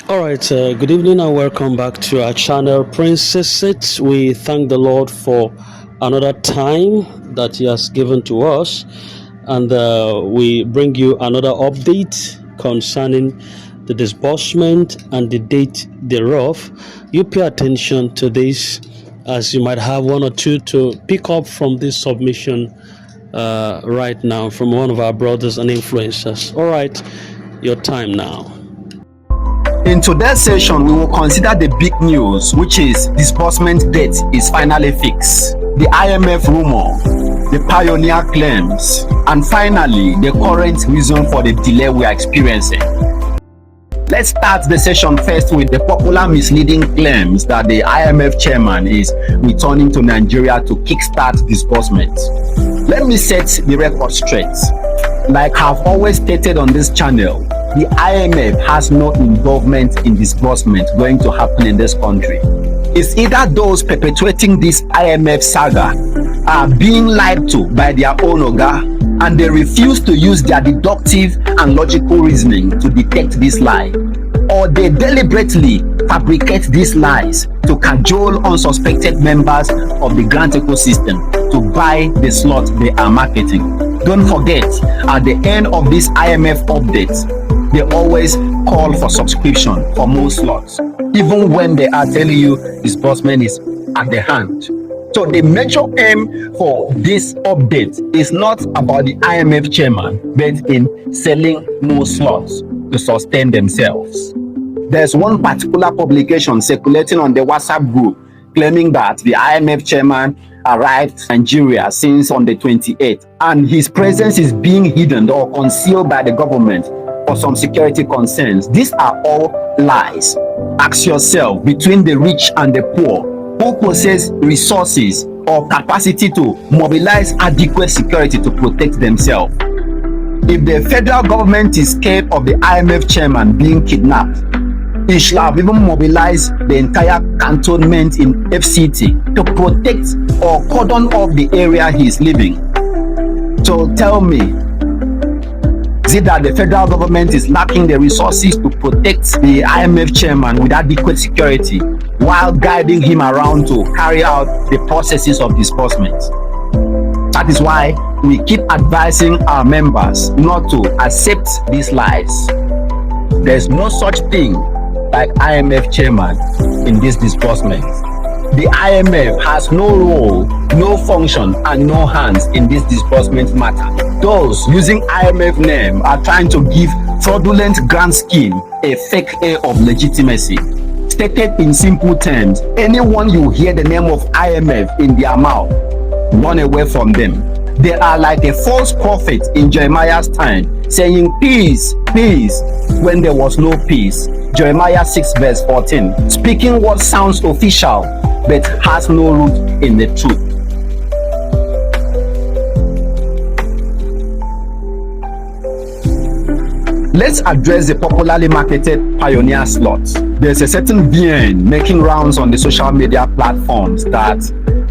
All right, good evening and welcome back to our channel, Princesses. We thank the Lord for another time that He has given to us, and we bring you another update concerning the disbursement and the date thereof. You pay attention to this, as you might have one or two to pick up from this submission right now from one of our brothers and influencers. All right, your time now. In today's session, we will consider the big news, which is disbursement date is finally fixed, the IMF rumor, the pioneer claims, and finally, the current reason for the delay we are experiencing. Let's start the session first with the popular misleading claims that the IMF chairman is returning to Nigeria to kickstart disbursement. Let me set the record straight. Like I've always stated on this channel, the IMF has no involvement in disbursement going to happen in this country. It's either those perpetuating this IMF saga are being lied to by their own oga, and they refuse to use their deductive and logical reasoning to detect this lie, or they deliberately fabricate these lies to cajole unsuspected members of the grant ecosystem to buy the slot they are marketing. Don't forget, at the end of this IMF update, they always call for subscription for most slots, even when they are telling you disbursement is at the hand. So the major aim for this update is not about the IMF chairman, but in selling more slots to sustain themselves. There's one particular publication circulating on the WhatsApp group claiming that the IMF chairman arrived in Nigeria since on the 28th, and his presence is being hidden or concealed by the government for some security concerns. These are all lies. Ask yourself, between the rich and the poor, who possess resources or capacity to mobilize adequate security to protect themselves? If the federal government is scared of the IMF chairman being kidnapped, it should have even mobilized the entire cantonment in FCT to protect or cordon off the area he is living. So tell me, is it that the federal government is lacking the resources to protect the IMF chairman with adequate security while guiding him around to carry out the processes of disbursement? That is why we keep advising our members not to accept these lies. There's no such thing like IMF chairman in this disbursement. The IMF has no role, no function, and no hands in this disbursement matter. Those using IMF name are trying to give fraudulent grant scheme a fake air of legitimacy. Stated in simple terms, anyone you hear the name of IMF in their mouth, run away from them. They are like a false prophet in Jeremiah's time, saying peace, peace, when there was no peace. Jeremiah 6 verse 14, speaking what sounds official but has no root in the truth. Let's address the popularly marketed pioneer slots. There's a certain VN making rounds on the social media platforms that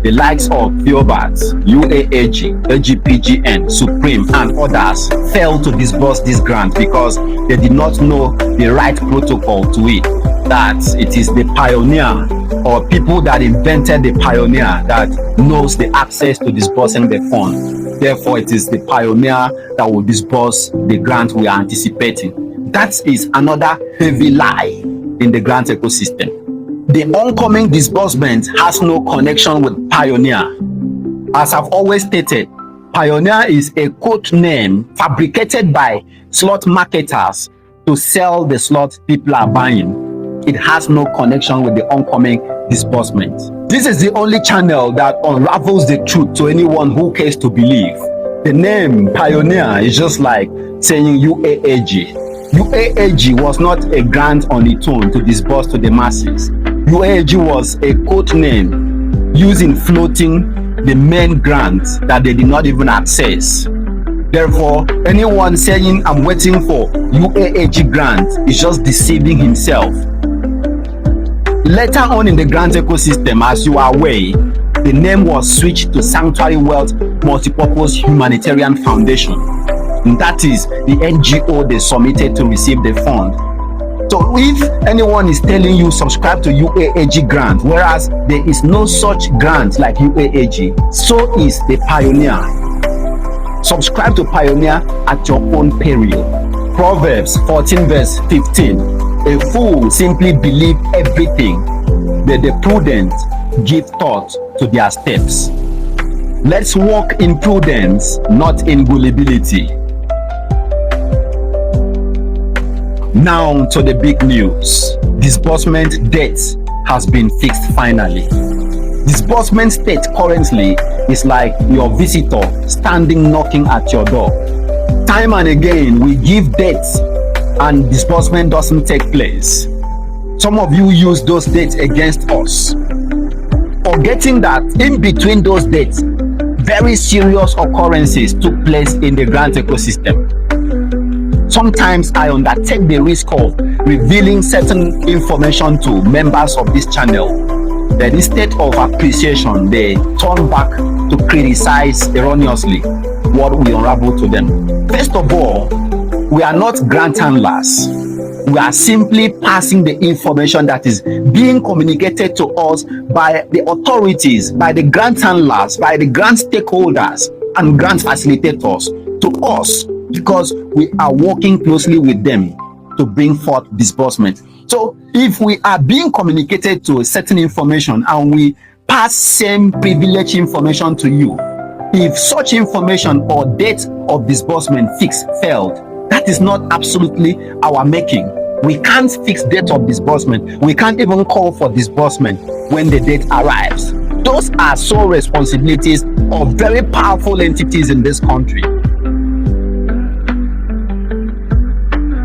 the likes of Theobat, UAAG, LGPGN, Supreme, and others failed to disburse this grant because they did not know the right protocol to it. That it is the pioneer or people that invented the pioneer that knows the access to disbursing the fund. Therefore, it is the pioneer that will disburse the grant we are anticipating. That is another heavy lie in the grant ecosystem. The oncoming disbursement has no connection with Pioneer. As I've always stated, Pioneer is a code name fabricated by slot marketers to sell the slot people are buying. It has no connection with the oncoming disbursement. This is the only channel that unravels the truth to anyone who cares to believe. The name Pioneer is just like saying UAAG. UAAG was not a grant on its own to disburse to the masses. UAAG was a code name used in floating the main grant that they did not even access. Therefore, anyone saying I'm waiting for UAAG grant is just deceiving himself. Later on in the grant ecosystem, as you are aware, the name was switched to Sanctuary Wealth Multipurpose Humanitarian Foundation. And that is the NGO they submitted to receive the fund. So if anyone is telling you subscribe to UAAG grant, whereas there is no such grant like UAAG, so is the Pioneer. Subscribe to Pioneer at your own peril. Proverbs 14 verse 15. A fool simply believe everything, but the prudent give thought to their steps. Let's walk in prudence, not in gullibility. Now to the big news. Disbursement debt has been fixed finally. Disbursement debt currently is like your visitor standing knocking at your door. Time and again we give debts and disbursement doesn't take place. Some of you use those debts against us, forgetting that in between those debts, very serious occurrences took place in the grant ecosystem. Sometimes I undertake the risk of revealing certain information to members of this channel, but instead of appreciation, they turn back to criticize erroneously what we unravel to them. First of all, we are not grant handlers. We are simply passing the information that is being communicated to us by the authorities, by the grant handlers, by the grant stakeholders and grant facilitators to us, because we are working closely with them to bring forth disbursement. So if we are being communicated to a certain information and we pass same privileged information to you, if such information or date of disbursement fixed failed, that is not absolutely our making. We can't fix date of disbursement. We can't even call for disbursement when the date arrives. Those are sole responsibilities of very powerful entities in this country.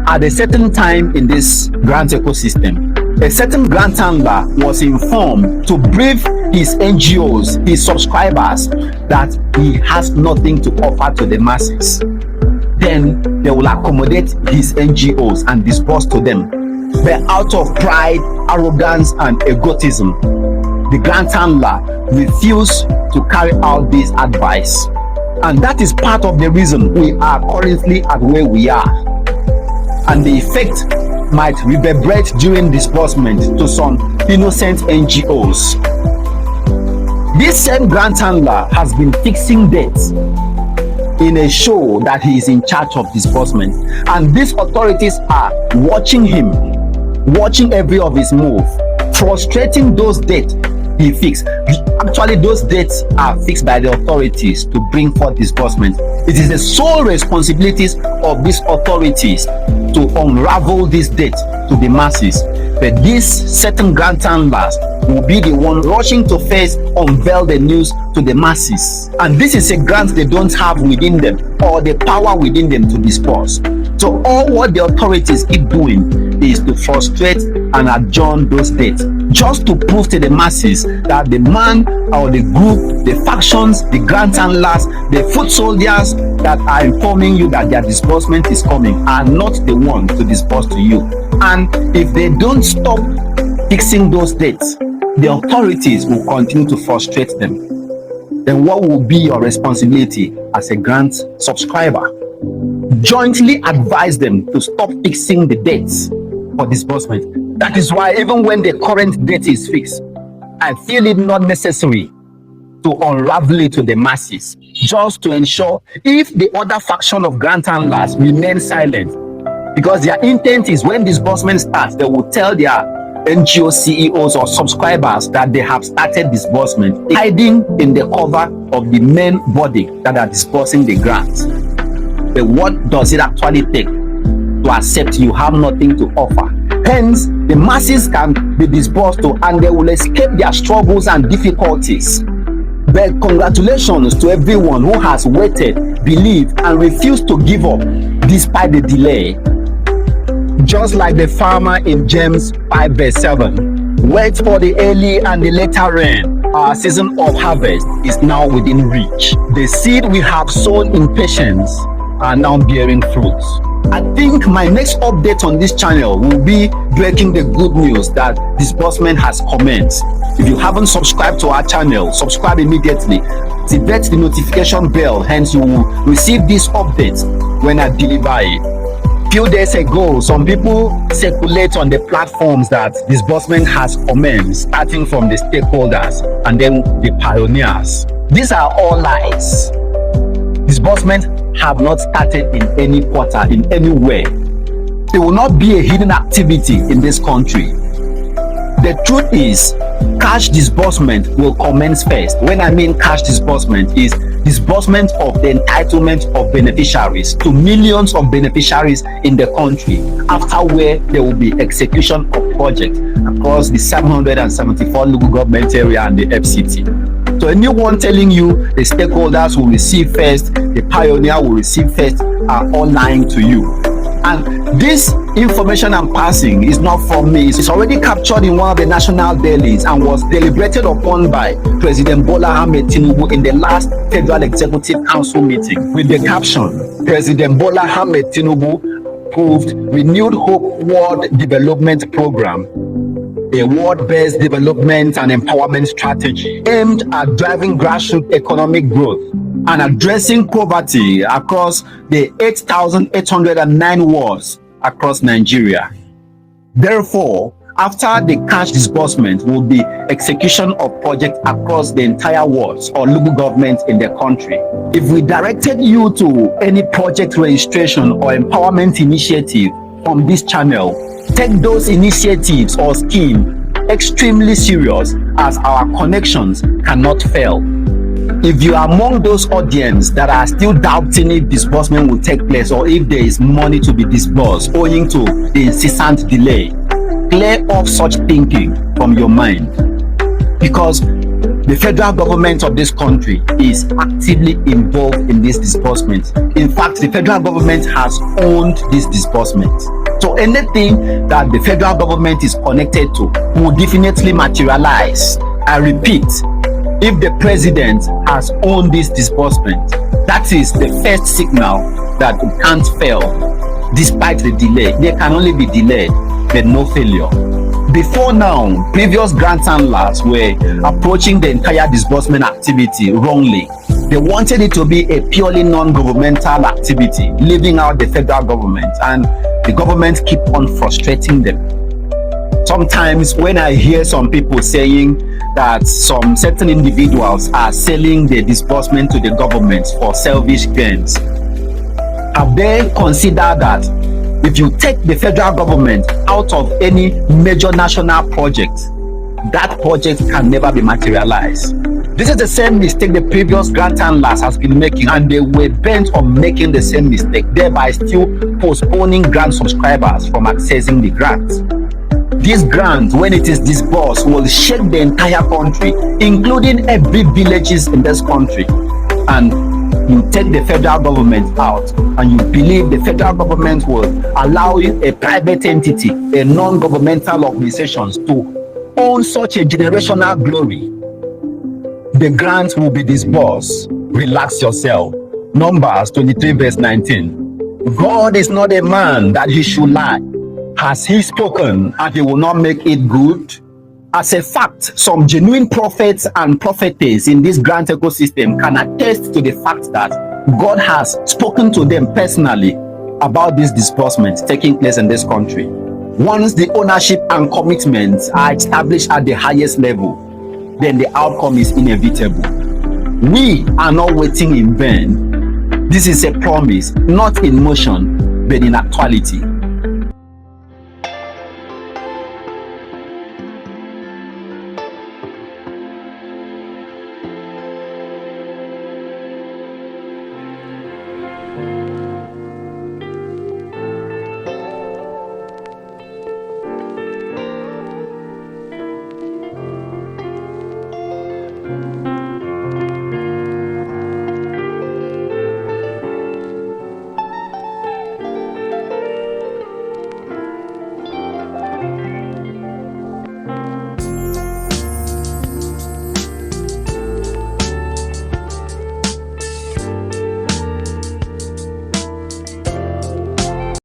At a certain time in this grant ecosystem, a certain grant handler was informed to brief his NGOs, his subscribers, that he has nothing to offer to the masses. Then they will accommodate his NGOs and disburse to them. But out of pride, arrogance, and egotism, the grant handler refused to carry out this advice. And that is part of the reason we are currently at where we are. And the effect might reverberate during disbursement to some innocent NGOs. This same grant handler has been fixing debts in a show that he is in charge of disbursement, and these authorities are watching him, watching every of his move, frustrating those debts he fixed. Actually, those debts are fixed by the authorities to bring forth disbursement. It is the sole responsibilities of these authorities to unravel this debt to the masses. But these certain grant handlers will be the one rushing to first unveil the news to the masses. And this is a grant they don't have within them or the power within them to disperse. So all what the authorities keep doing is to frustrate and adjourn those dates, just to prove to the masses that the man or the group, the factions, the grant handlers, the foot soldiers that are informing you that their disbursement is coming are not the one to disburse to you. And if they don't stop fixing those dates, the authorities will continue to frustrate them. Then what will be your responsibility as a grant subscriber? Jointly advise them to stop fixing the dates for disbursement. That is why even when the current date is fixed, I feel it not necessary to unravel it to the masses, just to ensure if the other faction of grant handlers remain silent, because their intent is when disbursement starts, they will tell their NGO CEOs or subscribers that they have started disbursement, hiding in the cover of the main body that are disbursing the grants. But what does it actually take to accept you have nothing to offer? Hence, the masses can be disbursed to and they will escape their struggles and difficulties. But congratulations to everyone who has waited, believed, and refused to give up despite the delay. Just like the farmer in James 5 verse 7, wait for the early and the later rain. Our season of harvest is now within reach. The seed we have sown in patience are now bearing fruits. I think my next update on this channel will be breaking the good news that disbursement has commenced. If you haven't subscribed to our channel, subscribe immediately. Activate the notification bell, hence you will receive this update when I deliver it. few days ago, some people circulate on the platforms that disbursement has commenced, starting from the stakeholders and then the pioneers. These are all lies. Disbursement have not started in any quarter, in any way. There will not be a hidden activity in this country. The truth is, cash disbursement will commence first. When I mean cash disbursement, is disbursement of the entitlement of beneficiaries to millions of beneficiaries in the country, after where there will be execution of projects across the 774 local government area and the FCT. So anyone telling you the stakeholders will receive first, the pioneer will receive first, are all lying to you. And this information I'm passing is not from me. It's already captured in one of the national dailies and was deliberated upon by President Bola Ahmed Tinubu in the last Federal Executive Council meeting with the caption, President Bola Ahmed Tinubu approved Renewed Hope World Development Program, a world-based development and empowerment strategy aimed at driving grassroots economic growth and addressing poverty across the 8,809 wards across Nigeria. Therefore, after the cash disbursement will be execution of projects across the entire wards or local governments in the country. If we directed you to any project registration or empowerment initiative from this channel, take those initiatives or schemes extremely serious, as our connections cannot fail. If you are among those audience that are still doubting if disbursement will take place or if there is money to be disbursed owing to the incessant delay, clear off such thinking from your mind, because the federal government of this country is actively involved in this disbursement. In fact, the federal government has owned this disbursement. So anything that the federal government is connected to will definitely materialize. I repeat, if the president has owned this disbursement, that is the first signal that it can't fail despite the delay. There can only be delayed, but no failure. Before now, previous grant handlers were approaching the entire disbursement activity wrongly. They wanted it to be a purely non-governmental activity, leaving out the federal government, and the government keep on frustrating them. Sometimes when I hear some people saying that some certain individuals are selling the disbursement to the government for selfish gains, have they considered that if you take the federal government out of any major national project, that project can never be materialized? This is the same mistake the previous grant handlers has been making, and they were bent on making the same mistake, thereby still postponing grant subscribers from accessing the grants. This grant, when it is disbursed, will shake the entire country, including every villages in this country. And you take the federal government out, and you believe the federal government will allow a private entity, a non-governmental organizations, to own such a generational glory. The grant will be disbursed. Relax yourself. Numbers 23 verse 19. God is not a man that he should lie. Has he spoken and he will not make it good? As a fact, some genuine prophets and prophetess in this grant ecosystem can attest to the fact that God has spoken to them personally about this disbursement taking place in this country. Once the ownership and commitments are established at the highest level, then the outcome is inevitable. We are not waiting in vain. This is a promise, not in motion, but in actuality.